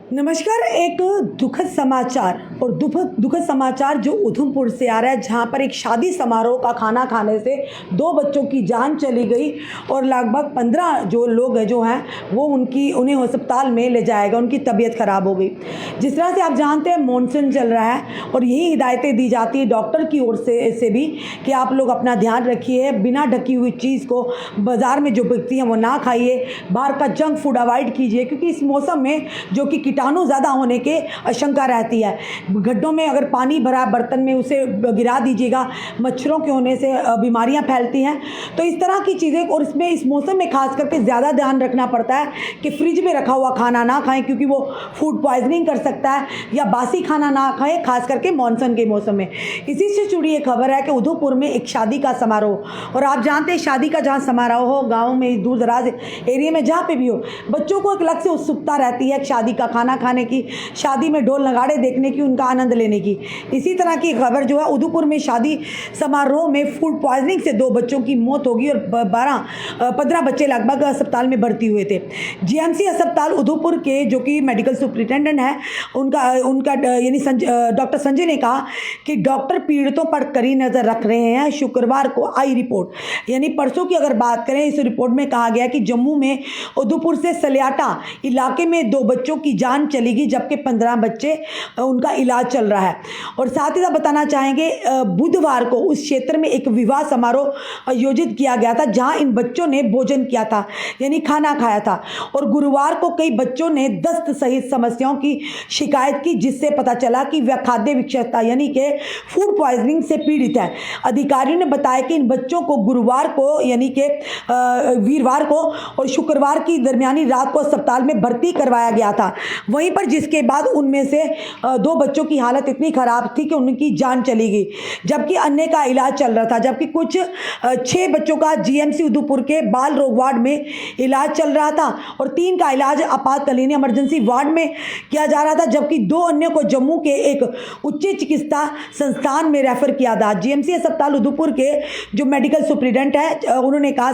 नमस्कार। एक दुखद समाचार और दुखद समाचार जो उधमपुर से आ रहा है, जहां पर एक शादी समारोह का खाना खाने से 2 बच्चों की जान चली गई और लगभग 15 जो लोग जो हैं वो उन्हें अस्पताल में ले जाएगा, उनकी तबीयत ख़राब हो गई। जिस तरह से आप जानते हैं मॉनसून चल रहा है और यही हिदायतें दी जाती है डॉक्टर की ओर से भी कि आप लोग अपना ध्यान रखिए, बिना ढकी हुई चीज़ को बाज़ार में जो बिकती है वो ना खाइए, बाहर का जंक फूड अवॉइड कीजिए, क्योंकि इस मौसम में जो कि कीटाणु ज़्यादा होने के आशंका रहती है। गड्ढों में अगर पानी भरा बर्तन में उसे गिरा दीजिएगा, मच्छरों के होने से बीमारियां फैलती हैं। तो इस तरह की चीज़ें, और इसमें इस मौसम में खास करके ज़्यादा ध्यान रखना पड़ता है कि फ्रिज में रखा हुआ खाना ना खाएं, क्योंकि वो फूड पॉइजनिंग कर सकता है, या बासी खाना ना खाएं, खास करके मानसून के मौसम में। इसी से जुड़ी एक खबर है कि उधमपुर में एक शादी का समारोह, और आप जानते हैं शादी का जहाँ समारोह हो, गाँव में दूर दराज एरिया में जहाँ पे भी हो, बच्चों को एक अलग से उत्सुकता रहती है शादी का खाना खाने की, शादी में ढोल नगाड़े देखने की, उनका आनंद लेने की। इसी तरह की खबर जो है, उधमपुर में शादी समारोह में फूड पॉइजनिंग से 2 बच्चों की मौत होगी और 15 बच्चे लगभग अस्पताल में भर्ती हुए थे। जीएमसी अस्पताल उधमपुर के जो कि मेडिकल सुपरिटेंडेंट है, उनका यानी डॉक्टर संजय ने कहा कि डॉक्टर पीड़ितों पर कड़ी नज़र रख रहे हैं। शुक्रवार को आई रिपोर्ट, यानी परसों की अगर बात करें, इस रिपोर्ट में कहा गया कि जम्मू में उधमपुर से सलियाटा इलाके में 2 बच्चों की जान चली गई, जबकि 15 बच्चे उनका इलाज चल रहा है। और साथ ही साथ बताना चाहेंगे, बुधवार को उस क्षेत्र में एक विवाह समारोह आयोजित किया गया था, जहां इन बच्चों ने भोजन किया था, यानी खाना खाया था। और गुरुवार को कई बच्चों ने दस्त सहित समस्याओं की शिकायत की, जिससे पता चला कि वह खाद्य विषाक्तता यानी कि फूड पॉइजनिंग से पीड़ित है। अधिकारियों ने बताया कि इन बच्चों को गुरुवार को यानी कि वीरवार को और शुक्रवार की दरमियानी रात को अस्पताल में भर्ती करवाया गया था। वहीं पर जिसके बाद उनमें से 2 बच्चों की हालत इतनी ख़राब थी कि उनकी जान चली गई, जबकि अन्य का इलाज चल रहा था। जबकि कुछ 6 बच्चों का जीएमसी उधमपुर के बाल रोग वार्ड में इलाज चल रहा था और 3 का इलाज आपातकालीन इमरजेंसी वार्ड में किया जा रहा था, जबकि 2 अन्य को जम्मू के एक उच्च चिकित्सा संस्थान में रेफर किया था। जीएमसी अस्पताल उधमपुर के जो मेडिकल सुपरिटेंडेंट है, उन्होंने कहा,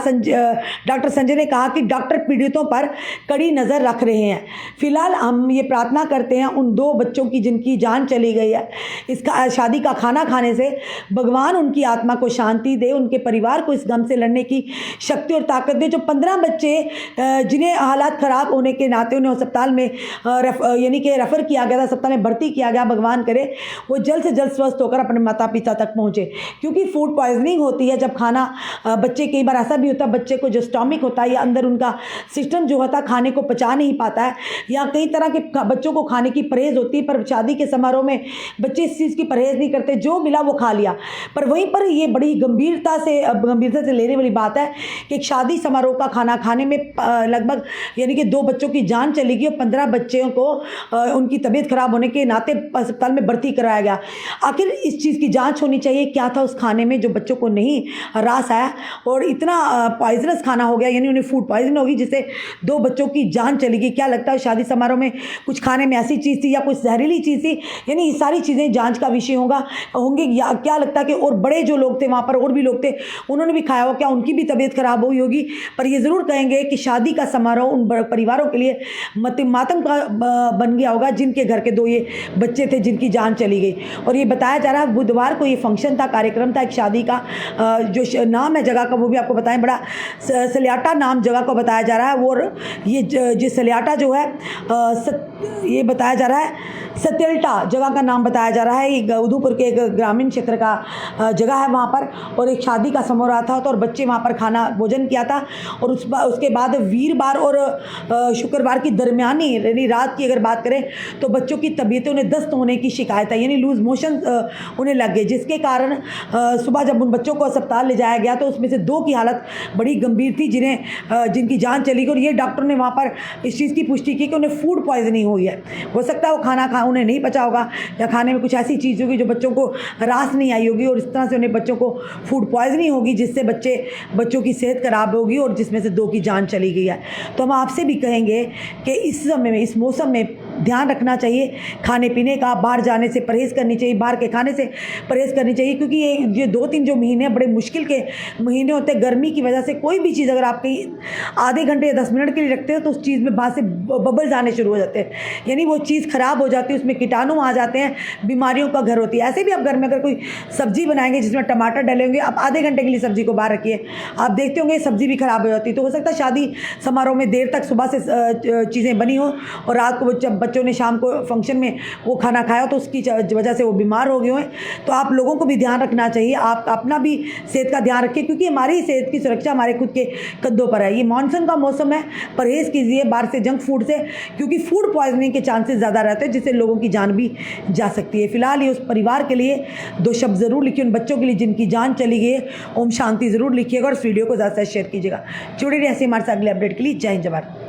डॉक्टर संजय ने कहा कि डॉक्टर पीड़ितों पर कड़ी नज़र रख रहे हैं। फिलहाल हम ये प्रार्थना करते हैं उन 2 बच्चों की जिनकी जान चली गई है, इसका शादी का खाना खाने से भगवान उनकी आत्मा को शांति दे, उनके परिवार को इस गम से लड़ने की शक्ति और ताकत दे। जो 15 बच्चे जिन्हें हालात ख़राब होने के नाते उन्हें अस्पताल में यानी कि रेफ़र किया गया था, अस्पताल में भर्ती किया गया, भगवान करे वो जल्द से जल्द स्वस्थ होकर अपने माता पिता तक पहुँचे। क्योंकि फूड पॉइजनिंग होती है जब खाना बच्चे, कई बार ऐसा भी होता है बच्चे को जो स्टॉमिक होता है या अंदर उनका सिस्टम जो होता है खाने को पचा नहीं पाता है, या कई तरह के बच्चों को खाने की परहेज़ होती है, पर शादी के समारोह में बच्चे इस चीज़ की परहेज़ नहीं करते, जो मिला वो खा लिया। पर वहीं पर ये बड़ी गंभीरता से लेने वाली बात है कि एक शादी समारोह का खाना खाने में लगभग यानी कि 2 बच्चों की जान चली गई और 15 बच्चों को उनकी तबीयत खराब होने के नाते अस्पताल में भर्ती कराया गया। आखिर इस चीज़ की जाँच होनी चाहिए, क्या था उस खाने में जो बच्चों को नहीं रास आया और इतना पॉइजनस खाना हो गया, यानी उन्हें फूड पॉइजन होगी जिससे 2 बच्चों की जान चली गई। क्या लगता है शादी समारोह में कुछ खाने में ऐसी चीज़ थी या कुछ जहरीली चीज़ थी, यानी ये सारी चीज़ें जांच का विषय होंगे। या क्या लगता है कि और बड़े जो लोग थे वहाँ पर, और भी लोग थे, उन्होंने भी खाया हो, क्या उनकी भी तबीयत खराब हुई होगी। पर ये ज़रूर कहेंगे कि शादी का समारोह उन परिवारों के लिए मातम का बन गया होगा जिनके घर के 2 ये बच्चे थे जिनकी जान चली गई। और ये बताया जा रहा है बुधवार को ये फंक्शन था, कार्यक्रम था एक शादी का, जो नाम है जगह का वो भी आपको बताएं, बड़ा सलियाटा नाम जगह को बताया जा रहा है। और ये सलियाटा जो है ये बताया जा रहा है सत्यल्टा जगह का नाम बताया जा रहा है। ये उधमपुर के एक ग्रामीण क्षेत्र का जगह है वहाँ पर, और एक शादी का समारोह था और बच्चे वहाँ पर खाना भोजन किया था। और उसके बाद वीरवार और शुक्रवार की दरमियानी यानी रात की अगर बात करें तो बच्चों की तबीयतें, उन्हें दस्त होने की शिकायत है, यानी लूज मोशन उन्हें लग गए, जिसके कारण सुबह जब उन बच्चों को अस्पताल ले जाया गया तो उसमें से 2 की हालत बड़ी गंभीर थी, जिनकी जान चली गई। और ये डॉक्टर ने वहाँ पर इस चीज़ की पुष्टि की कि उन्हें फूड पॉइजनिंग हुई है। हो सकता है वो खाना उन्हें नहीं पचा होगा, या खाने में कुछ ऐसी चीज़ होगी जो बच्चों को रास नहीं आई होगी, और इस तरह से उन्हें बच्चों को फूड पॉइजनिंग होगी, जिससे बच्चों की सेहत खराब होगी और जिसमें से 2 की जान चली गई है। तो हम आपसे भी कहेंगे कि इस समय में, इस मौसम में ध्यान रखना चाहिए खाने पीने का, बाहर जाने से परहेज़ करनी चाहिए, बाहर के खाने से परहेज़ करनी चाहिए, क्योंकि ये 2-3 जो महीने बड़े मुश्किल के महीने होते हैं। गर्मी की वजह से कोई भी चीज़ अगर आप कहीं आधे घंटे या 10 मिनट के लिए रखते हो तो उस चीज़ में बाहर से बबल्स आने शुरू हो जाते हैं, यानी वो चीज़ ख़राब हो जाती है, उसमें कीटाणु आ जाते हैं, बीमारियों का घर होती है। ऐसे भी आप घर में अगर कोई सब्ज़ी बनाएंगे जिसमें टमाटर डले होंगे, आप आधे घंटे के लिए सब्ज़ी को बाहर रखिए, आप देखते होंगे सब्ज़ी भी ख़राब हो जाती है। तो हो सकता है शादी समारोह में देर तक सुबह से चीज़ें बनी हो और रात को जब बच्चों ने शाम को फंक्शन में वो खाना खाया तो उसकी वजह से वो बीमार हो गए हैं। तो आप लोगों को भी ध्यान रखना चाहिए, आप अपना भी सेहत का ध्यान रखिए, क्योंकि हमारी सेहत की सुरक्षा हमारे खुद के कदों पर है। ये मानसून का मौसम है, परहेज़ कीजिए बाहर से जंक फूड से, क्योंकि फूड पॉइजनिंग के चांसेस ज़्यादा रहते हैं जिससे लोगों की जान भी जा सकती है। फिलहाल ये उस परिवार के लिए 2 शब्द ज़रूर लिखिए, उन बच्चों के लिए जिनकी जान चली गई है। ओम शांति ज़रूर लिखिएगा और इस वीडियो को ज़्यादा से शेयर कीजिएगा। जुड़े रहिए ऐसे हमारे साथ अगले अपडेट के लिए। जय हिंद, जय भारत।